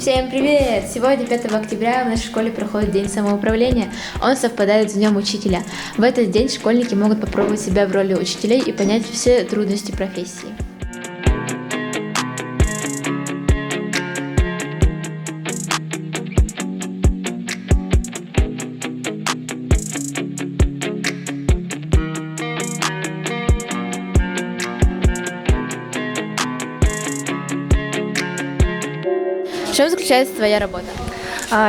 Всем привет! Сегодня, 5 октября, в нашей школе проходит День самоуправления. Он совпадает с Днем Учителя. В этот день школьники могут попробовать себя в роли учителей и понять все трудности профессии. В чем заключается твоя работа?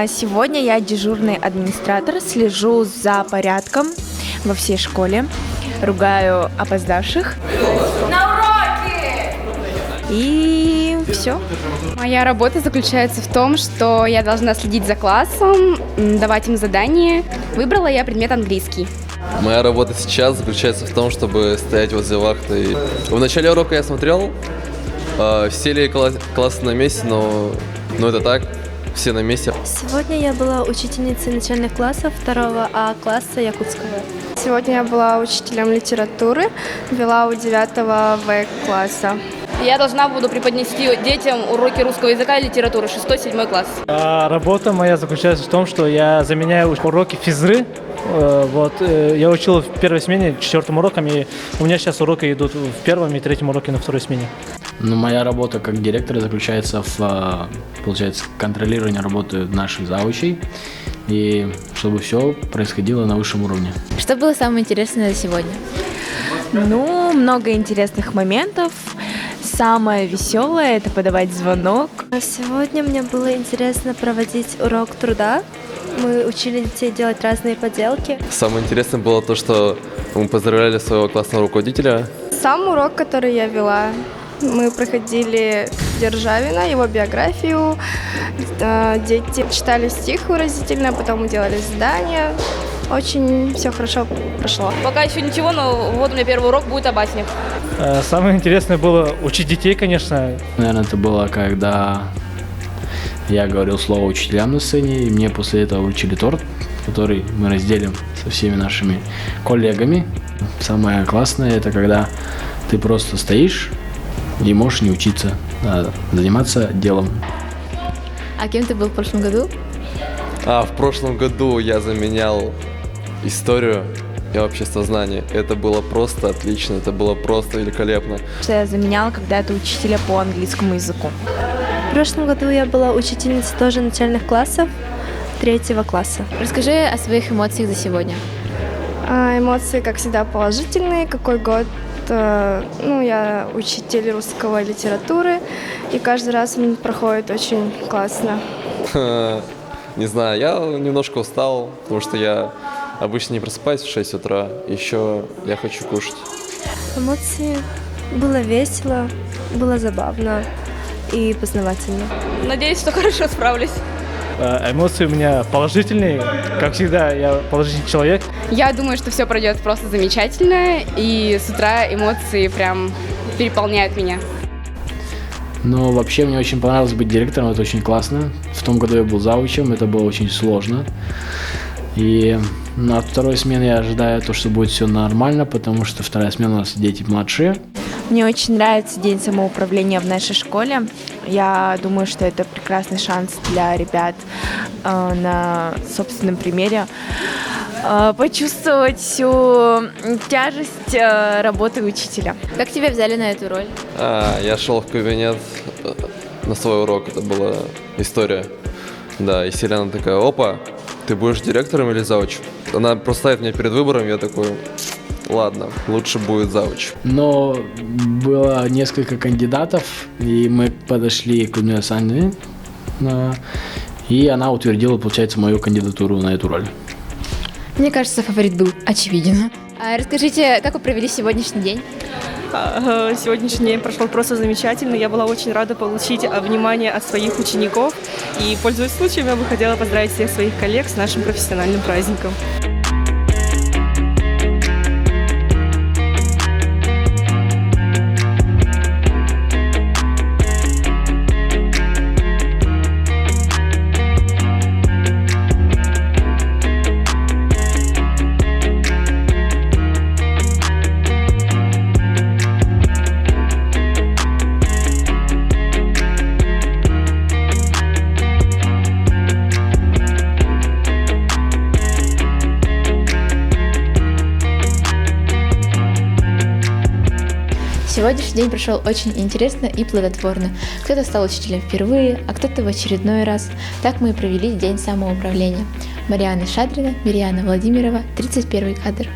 Сегодня я дежурный администратор, слежу за порядком во всей школе, ругаю опоздавших. На уроки! И все. Моя работа заключается в том, что я должна следить за классом, давать им задания. Выбрала я предмет английский. Моя работа сейчас заключается в том, чтобы стоять возле вахты. В начале урока я смотрел, все ли классы на месте, но это так, все на месте. Сегодня я была учительницей начальных классов 2 А класса якутского. Сегодня я была учителем литературы, вела у 9 В класса. Я должна буду преподнести детям уроки русского языка и литературы 6-7 класс. Работа моя заключается в том, что я заменяю уроки физры. Я учил в первой смене 4 уроком, и у меня сейчас уроки идут в 1 и 3 уроке на 2 смене. Моя работа как директора заключается в, контролировании работы наших завучей, и чтобы все происходило на высшем уровне. Что было самое интересное за сегодня? Много интересных моментов. Самое веселое – это подавать звонок. Сегодня мне было интересно проводить урок труда. Мы учили детей делать разные поделки. Самое интересное было то, что мы поздравляли своего классного руководителя. Сам урок, который я вела, мы проходили Державина, его биографию. Дети читали стих выразительно, потом мы делали задания. Очень все хорошо прошло. Пока еще ничего, но вот у меня первый урок будет о баснях. Самое интересное было учить детей, конечно. Наверное, это было, когда я говорил слово учителям на сцене, и мне после этого вручили торт, который мы разделим со всеми нашими коллегами. Самое классное – это когда ты просто стоишь и можешь не учиться, а заниматься делом. А кем ты был в прошлом году? В прошлом году я заменял историю и обществознание. Это было просто отлично, это было просто великолепно. Что я заменяла когда-то учителя по английскому языку. В прошлом году я была учительницей тоже начальных классов 3 класса. Расскажи о своих эмоциях за сегодня. Эмоции, как всегда, положительные. Какой год? Я учитель русского литературы, и каждый раз он проходит очень классно. Не знаю, я немножко устал, потому что я обычно не просыпаюсь в 6 утра, еще я хочу кушать. Эмоции. Было весело, было забавно и познавательно. Надеюсь, что хорошо справлюсь. Эмоции у меня положительные. Как всегда, я положительный человек. Я думаю, что все пройдет просто замечательно, и с утра эмоции прям переполняют меня. Но вообще мне очень понравилось быть директором, это очень классно. В том году я был завучем, это было очень сложно. И от 2 смены я ожидаю то, что будет все нормально, потому что 2 смена у нас дети младшие. Мне очень нравится День самоуправления в нашей школе. Я думаю, что это прекрасный шанс для ребят на собственном примере почувствовать всю тяжесть работы учителя. Как тебя взяли на эту роль? Я шел в кабинет на свой урок, это была история. Да, и Селена такая: опа, ты будешь директором или завучем? Она просто ставит меня перед выбором, я такой: ладно, лучше будет завуч. Но было несколько кандидатов, и мы подошли к Людмиле Александровне, и она утвердила, получается, мою кандидатуру на эту роль. Мне кажется, фаворит был очевиден. Расскажите, как вы провели сегодняшний день? Сегодняшний день прошел просто замечательно. Я была очень рада получить внимание от своих учеников. И, пользуясь случаем, я бы хотела поздравить всех своих коллег с нашим профессиональным праздником. Сегодняшний день прошел очень интересно и плодотворно. Кто-то стал учителем впервые, а кто-то в очередной раз. Так мы и провели День самоуправления. Марианна Шадрина, Мирьяна Владимирова, 31 кадр.